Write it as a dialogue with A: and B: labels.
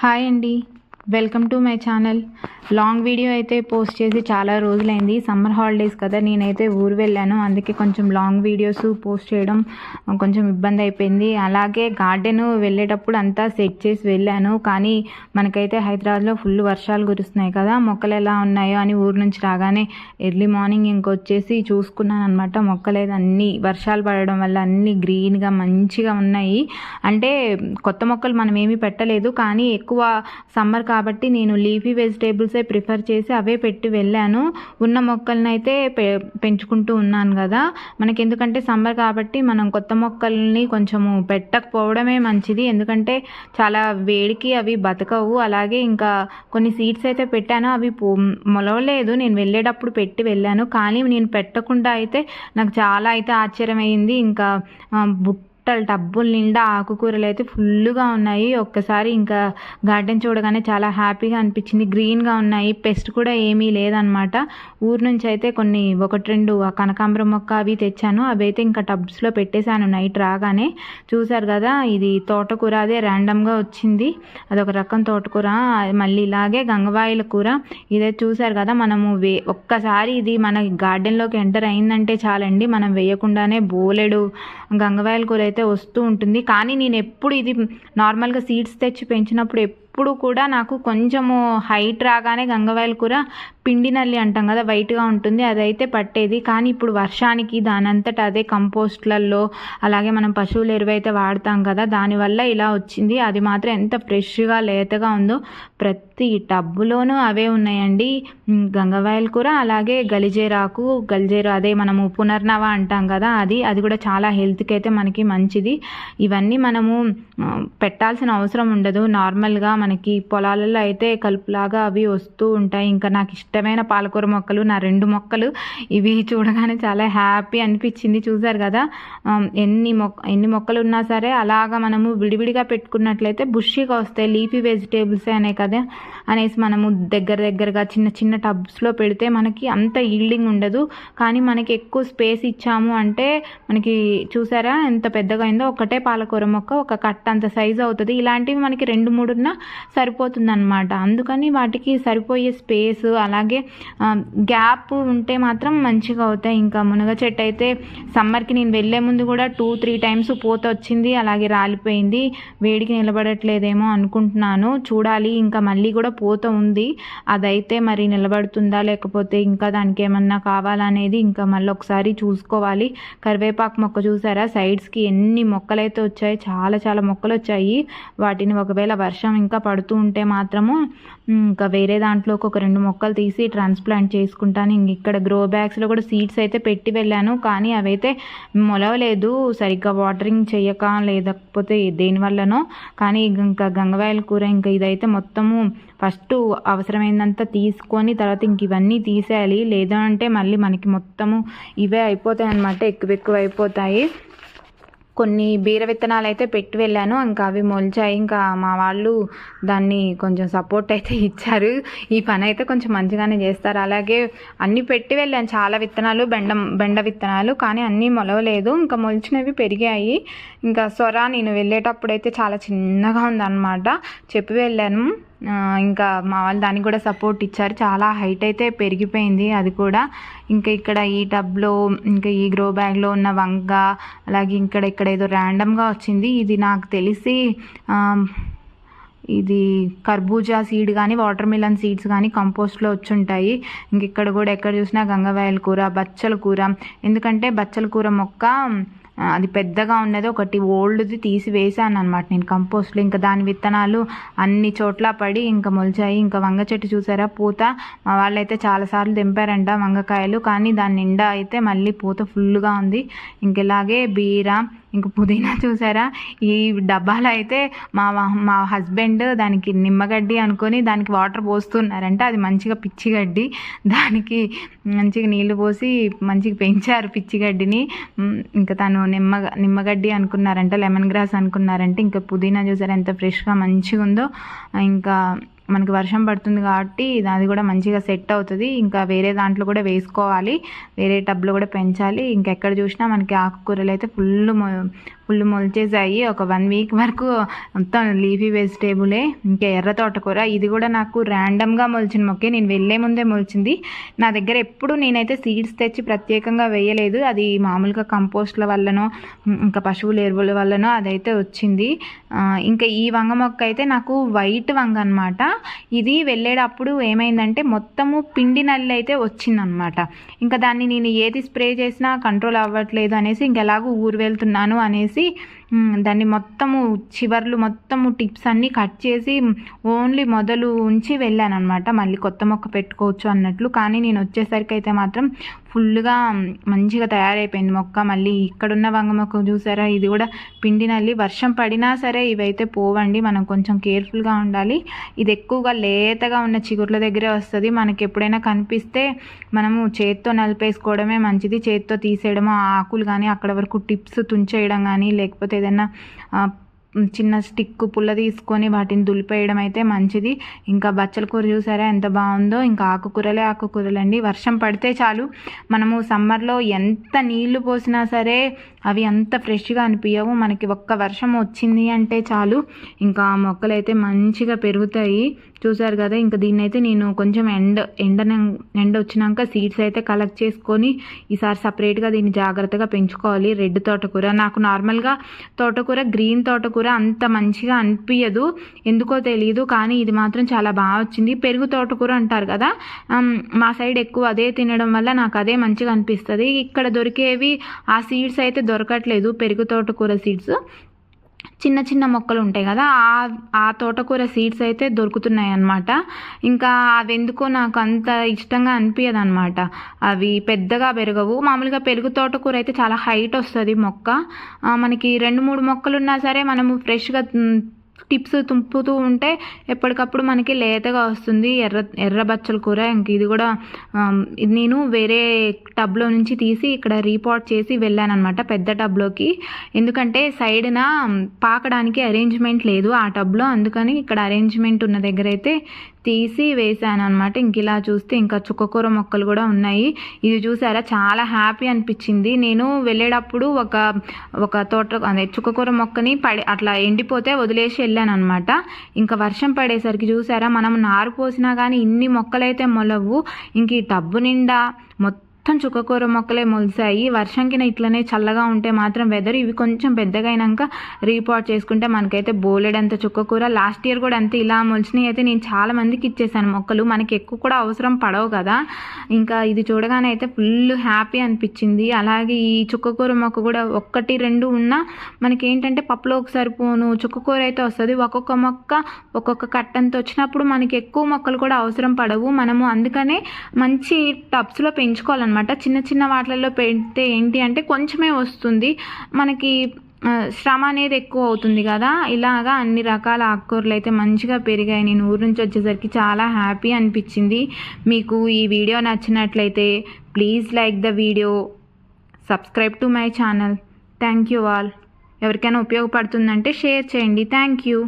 A: Hi అండి, welcome to my channel. Long video అయితే post చేసి చాలా రోజులైంది. సమ్మర్ హాలిడేస్ కదా, నేనైతే ఊరు వెళ్ళాను. అందుకే కొంచెం లాంగ్ వీడియోస్ పోస్ట్ చేయడం కొంచెం ఇబ్బంది అయిపోయింది. అలాగే గార్డెన్ వెళ్ళేటప్పుడు అంతా సెట్ చేసి వెళ్ళాను. కానీ మనకైతే హైదరాబాద్లో ఫుల్ వర్షాలు కురుస్తున్నాయి కదా, మొక్కలు ఎలా ఉన్నాయో అని ఊరు నుంచి రాగానే ఎర్లీ మార్నింగ్ ఇంకొచ్చేసి చూసుకున్నాను అనమాట. మొక్కలేదు, అన్నీ వర్షాలు పడడం వల్ల అన్నీ గ్రీన్గా మంచిగా ఉన్నాయి. అంటే కొత్త మొక్కలు మనం ఏమీ పెట్టలేదు, కానీ ఎక్కువ సమ్మర్ కాబట్టి నేను లీఫీ వెజిటేబుల్సే ప్రిఫర్ చేసి అవే పెట్టి వెళ్ళాను. ఉన్న మొక్కలను అయితే పెంచుకుంటూ ఉన్నాను కదా. మనకి ఎందుకంటే సమ్మర్ కాబట్టి మనం కొత్త మొక్కల్ని కొంచెము పెట్టకపోవడమే మంచిది. ఎందుకంటే చాలా వేడికి అవి బతకవు. అలాగే ఇంకా కొన్ని సీడ్స్ అయితే పెట్టాను, అవి మొలవలేదు. నేను వెళ్ళేటప్పుడు పెట్టి వెళ్ళాను, కానీ నేను పెట్టకుండా అయితే నాకు చాలా అయితే ఆశ్చర్యమైంది. ఇంకా టబ్బుల నిండా ఆకుకూరలు అయితే ఫుల్గా ఉన్నాయి. ఒక్కసారి ఇంకా గార్డెన్ చూడగానే చాలా హ్యాపీగా అనిపించింది. గ్రీన్గా ఉన్నాయి, పెస్ట్ కూడా ఏమీ లేదనమాట. ఊరు నుంచి అయితే కొన్ని 1-2 కనకాంబరం మొక్క అవి తెచ్చాను. అవి అయితే ఇంకా టబ్స్లో పెట్టేశాను నైట్ రాగానే. చూసారు కదా, ఇది తోటకూర, అదే ర్యాండమ్గా వచ్చింది. అదొక రకం తోటకూర. మళ్ళీ ఇలాగే గంగవాయిల కూర, ఇదే చూసారు కదా. మనము ఒక్కసారి ఇది మన గార్డెన్లోకి ఎంటర్ అయిందంటే చాలండి, మనం వేయకుండానే బోలెడు గంగవాయిల కూర అయితే వస్తూ ఉంటుంది. కానీ నేను ఎప్పుడు ఇది నార్మల్గా సీడ్స్ తెచ్చి పెంచినప్పుడు ఎప్పుడు కూడా నాకు కొంచెము హైట్ రాగానే గంగవాయిల కూర పిండి నల్లి అంటాం కదా, వైట్గా ఉంటుంది, అదైతే పట్టేది. కానీ ఇప్పుడు వర్షానికి దానంతట అదే కంపోస్ట్లలో, అలాగే మనం పశువుల ఎరువు అయితే వాడతాం కదా, దానివల్ల ఇలా వచ్చింది. అది మాత్రం ఎంత ఫ్రెష్గా లేతగా ఉందో. ప్రతి టబ్బులోనూ అవే ఉన్నాయండి, గంగవాయిల కూర. అలాగే గలిజేరు అదే మనము పునర్నవ అంటాం కదా, అది కూడా చాలా హెల్త్కి అయితే మనకి మంచిది. ఇవన్నీ మనము పెట్టాల్సిన అవసరం ఉండదు. నార్మల్గా మనకి పొలాలలో అయితే కలుపులాగా అవి వస్తూ ఉంటాయి. ఇంకా నాకు ఇష్టమైన పాలకూర మొక్కలు, నా 2 మొక్కలు ఇవి చూడగానే చాలా హ్యాపీ అనిపించింది. చూసారు కదా, ఎన్ని మొక్కలు ఉన్నా సరే అలాగా మనము విడివిడిగా పెట్టుకున్నట్లయితే బుషీగా వస్తాయి. లీఫీ వెజిటేబుల్సే అనే కదా అనేసి మనము దగ్గరగా చిన్న చిన్న టబ్స్లో పెడితే మనకి అంత ఈల్డింగ్ ఉండదు. కానీ మనకి ఎక్కువ స్పేస్ ఇచ్చాము అంటే మనకి చూసారా ఎంత పెద్దగా అయిందో. ఒకటే పాలకూర మొక్క ఒక కట్ట అంత సైజు అవుతుంది. ఇలాంటివి మనకి 2-3 ఉన్నా సరిపోతుంది అనమాట. అందుకని వాటికి సరిపోయే స్పేస్, అలాగే గ్యాప్ ఉంటే మాత్రం మంచిగా అవుతాయి. ఇంకా మునగ చెట్టు అయితే సమ్మర్కి నేను వెళ్ళే ముందు కూడా 2-3 టైమ్స్ పూత వచ్చింది, అలాగే రాలిపోయింది. వేడికి నిలబడట్లేదేమో అనుకుంటున్నాను, చూడాలి. ఇంకా మళ్ళీ కూడా పూత ఉంది, అదైతే మరి నిలబడుతుందా లేకపోతే ఇంకా దానికి ఏమన్నా కావాలనేది ఇంకా మళ్ళీ ఒకసారి చూసుకోవాలి. కరివేపాకు మొక్క చూసారా, సైడ్స్కి ఎన్ని మొక్కలైతే వచ్చాయి, చాలా మొక్కలు వచ్చాయి. వాటిని ఒకవేళ వర్షం ఇంకా పడుతూ ఉంటే మాత్రము ఇంకా వేరే దాంట్లోకి ఒక 2 మొక్కలు తీసి ట్రాన్స్ప్లాంట్ చేసుకుంటాను. ఇక్కడ గ్రో బ్యాగ్స్లో కూడా సీడ్స్ అయితే పెట్టి వెళ్ళాను, కానీ అవైతే మొలవలేదు, సరిగ్గా వాటరింగ్ చేయక లేకపోతే దేనివల్లనో. కానీ ఇంకా గంగవాయిల కూర ఇంకా ఇదైతే మొత్తము ఫస్ట్ అవసరమైనంత తీసుకొని తర్వాత ఇంక ఇవన్నీ తీసేయాలి. లేదంటే మళ్ళీ మనకి మొత్తము ఇవే అయిపోతాయి అన్నమాట, ఎక్కువ అయిపోతాయి. కొన్ని బీర విత్తనాలు అయితే పెట్టి వెళ్ళాను, ఇంకా అవి మొలిచాయి. ఇంకా మా వాళ్ళు దాన్ని కొంచెం సపోర్ట్ అయితే ఇచ్చారు. ఈ పని అయితే కొంచెం మంచిగానే చేస్తారు. అలాగే అన్నీ పెట్టి వెళ్ళాను, చాలా విత్తనాలు, బెండ విత్తనాలు, కానీ అన్నీ మొలవలేదు. ఇంకా మొలిచినవి పెరిగాయి. ఇంకా సొర నేను వెళ్ళేటప్పుడు అయితే చాలా చిన్నగా ఉందన్నమాట, చెప్పి వెళ్ళాను. ఇంకా మా వాళ్ళు దానికి కూడా సపోర్ట్ ఇచ్చారు. చాలా హైట్ అయితే పెరిగిపోయింది అది కూడా. ఇంకా ఇక్కడ ఈ టబ్లో, ఇంకా ఈ గ్రో బ్యాగ్లో ఉన్న వంగ, అలాగే ఇక్కడ ఏదో ర్యాండమ్గా వచ్చింది. ఇది నాకు తెలిసి ఇది కర్బూజా సీడ్ కానీ వాటర్ మిలన్ సీడ్స్ కానీ కంపోస్ట్లో వచ్చి ఉంటాయి. ఇంక ఇక్కడ కూడా ఎక్కడ చూసినా గంగవాయిల కూర, బచ్చల కూర. ఎందుకంటే బచ్చల కూర మొక్క అది పెద్దగా ఉన్నది, ఒకటి ఓల్డ్ది తీసి వేసాను అనమాట నేను కంపోస్ట్లో. ఇంకా దాని విత్తనాలు అన్ని చోట్ల పడి ఇంకా మొలిచాయి. ఇంకా వంగ చెట్టు చూసారా, పూత మా వాళ్ళు అయితే చాలాసార్లు తెంపారంట వంగకాయలు, కానీ దాని నిండా అయితే మళ్ళీ పూత ఫుల్గా ఉంది. ఇంకెలాగే బీర, ఇంక పుదీనా చూసారా, ఈ డబ్బాలో అయితే మా హస్బెండ్ దానికి నిమ్మగడ్డి అనుకొని దానికి వాటర్ పోస్తున్నారంట. అది మంచిగా పిచ్చిగడ్డి, దానికి మంచిగా నీళ్లు పోసి మంచిగా పెంచారు పిచ్చిగడ్డిని. ఇంకా తను నిమ్మగడ్డి అనుకున్నారంట, లెమన్ గ్రాస్ అనుకున్నారంటే. ఇంకా పుదీనా చూసారా ఎంత ఫ్రెష్గా మంచిగా ఉందో. ఇంకా మనకి వర్షం పడుతుంది కాబట్టి అది కూడా మంచిగా సెట్ అవుతుంది. ఇంకా వేరే దాంట్లో కూడా వేసుకోవాలి, వేరే టబ్లో కూడా పెంచాలి. ఇంకెక్కడ చూసినా మనకి ఆకుకూరలు అయితే ఫుల్ మొలిచేసాయి. ఒక 1 వీక్ వరకు మొత్తం లీఫీ వెజిటేబులే. ఇంకా ఎర్ర తోటకూర, ఇది కూడా నాకు ర్యాండమ్గా మొలిచిన మొక్కే, నేను వెళ్ళే ముందే మొలిచింది. నా దగ్గర ఎప్పుడు నేనైతే సీడ్స్ తెచ్చి ప్రత్యేకంగా వేయలేదు. అది మామూలుగా కంపోస్ట్ల వల్లనో ఇంకా పశువుల ఎరువుల వల్లనో అదైతే వచ్చింది. ఇంకా ఈ వంగ మొక్క అయితే నాకు వైట్ వంగ అనమాట. ఇది వెళ్ళేటప్పుడు ఏమైందంటే మొత్తము పిండి నల్లి అయితే వచ్చిందనమాట. ఇంకా దాన్ని నేను ఏది స్ప్రే చేసినా కంట్రోల్ అవ్వట్లేదు అనేసి ఇంకెలాగూ ఊరు వెళ్తున్నాను అనేసి దాన్ని మొత్తము చివర్లు మొత్తము టిప్స్ అన్నీ కట్ చేసి ఓన్లీ మొదలు ఉంచి వెళ్ళాను అనమాట. మళ్ళీ కొత్త మొక్క పెట్టుకోవచ్చు అన్నట్లు. కానీ నేను వచ్చేసరికి అయితే మాత్రం ఫుల్గా మంచిగా తయారైపోయింది మొక్క. మళ్ళీ ఇక్కడున్న వంగ మొక్క చూసారా, ఇది కూడా పిండి నల్లి. వర్షం పడినా సరే ఇవైతే పోవండి, మనం కొంచెం కేర్ఫుల్గా ఉండాలి. ఇది ఎక్కువగా లేతగా ఉన్న చిగుర్ల దగ్గరే వస్తుంది. మనకి ఎప్పుడైనా కనిపిస్తే మనము చేత్తో నలిపేసుకోవడమే మంచిది. చేత్తో తీసేయడము, ఆకులు కానీ అక్కడ వరకు టిప్స్ తుంచేయడం కానీ, లేకపోతే ఏదైనా చిన్న స్టిక్ పుల్ల తీసుకొని వాటిని దులిపేయడం అయితే మంచిది. ఇంకా బచ్చల కూర చూసారా ఎంత బాగుందో. ఇంకా ఆకుకూరలండి. వర్షం పడితే చాలు, మనము సమ్మర్లో ఎంత నీళ్లు పోసినా సరే అవి అంత ఫ్రెష్గా అనిపించవు. మనకి ఒక్క వర్షం వచ్చింది అంటే చాలు, ఇంకా మొక్కలు అయితే మంచిగా పెరుగుతాయి. చూసారు కదా. ఇంకా దీన్ని అయితే నేను కొంచెం ఎండ వచ్చినాక సీడ్స్ అయితే కలెక్ట్ చేసుకొని ఈసారి సపరేట్గా దీన్ని జాగ్రత్తగా పెంచుకోవాలి. రెడ్ తోటకూర, నాకు నార్మల్గా తోటకూర, గ్రీన్ తోటకూర అంత మంచిగా అనిపించదు, ఎందుకో తెలియదు. కానీ ఇది మాత్రం చాలా బాగా వచ్చింది. పెరుగు తోటకూర అంటారు కదా, మా సైడ్ ఎక్కువ అదే తినడం వల్ల నాకు అదే మంచిగా అనిపిస్తుంది. ఇక్కడ దొరికేవి ఆ సీడ్స్ అయితే దొరకట్లేదు. పెరుగు తోటకూర సీడ్స్ చిన్న చిన్న మొక్కలు ఉంటాయి కదా, ఆ తోటకూర సీడ్స్ అయితే దొరుకుతున్నాయి అన్నమాట. ఇంకా అవి ఎందుకో నాకు అంత ఇష్టంగా అనిపించదు అనమాట. అవి పెద్దగా పెరగవు. మామూలుగా పెరుగు తోటకూర అయితే చాలా హైట్ వస్తుంది మొక్క. మనకి 2-3 మొక్కలు ఉన్నా సరే మనము ఫ్రెష్గా టిప్స్ తుంపుతూ ఉంటే ఎప్పటికప్పుడు మనకి లేతగా వస్తుంది. ఎర్ర బచ్చల కూర. ఇంక ఇది కూడా నేను వేరే టబ్లో నుంచి తీసి ఇక్కడ రీపాట్ చేసి వెళ్ళాను అనమాట పెద్ద టబ్లోకి. ఎందుకంటే సైడ్న పాకడానికి అరేంజ్మెంట్ లేదు ఆ టబ్లో, అందుకని ఇక్కడ అరేంజ్మెంట్ ఉన్న దగ్గర అయితే తీసి వేసాను అనమాట. ఇంక ఇలా చూస్తే ఇంకా చుక్కకూర మొక్కలు కూడా ఉన్నాయి. ఇది చూసారా, చాలా హ్యాపీ అనిపించింది. నేను వెళ్ళేటప్పుడు ఒక తోట అదే చుక్కకూర మొక్కని అట్లా ఎండిపోతే వదిలేసి వెళ్ళాను అనమాట. ఇంకా వర్షం పడేసరికి చూసారా, మనం నారు పోసినా కానీ ఇన్ని మొక్కలైతే మొలవు. ఇంక ఈ టబ్బు నిండా మొత్తం చుక్కకూర మొక్కలే మొలిసాయి. వర్షంకి ఇట్లనే చల్లగా ఉంటే మాత్రం వెదర్ ఇవి కొంచెం పెద్దగా అయినాక రీపాట్ చేసుకుంటే మనకైతే బోలెడంత చుక్కకూర. లాస్ట్ ఇయర్ కూడా అంతే ఇలా మొలిచినవి అయితే నేను చాలా మందికి ఇచ్చేసాను మొక్కలు. మనకి ఎక్కువ కూడా అవసరం పడవు కదా. ఇంకా ఇది చూడగానే అయితే ఫుల్ హ్యాపీ అనిపించింది. అలాగే ఈ చుక్కకూర మొక్క కూడా 1-2 ఉన్నా మనకి ఏంటంటే పప్పులోకి సరిపోను చుక్కకూర అయితే వస్తుంది. ఒక్కొక్క మొక్క ఒక్కొక్క కట్టంతో వచ్చినప్పుడు మనకి ఎక్కువ మొక్కలు కూడా అవసరం పడవు. మనము అందుకనే మంచి టబ్స్లో పెంచుకోవాలన్నమాట. చిన్న చిన్న వాటిల్లో పెడితే ఏంటి అంటే కొంచెమే వస్తుంది, మనకి శ్రమ అనేది ఎక్కువ అవుతుంది కదా. ఇలాగా అన్ని రకాల ఆకుకూరలు అయితే మంచిగా పెరిగాయి. నేను ఊరు నుంచి వచ్చేసరికి చాలా హ్యాపీ అనిపించింది. మీకు ఈ వీడియో నచ్చినట్లయితే please like the video, subscribe to my channel. Thank you all. ఎవరికైనా ఉపయోగపడుతుందంటే షేర్ చేయండి. Thank you.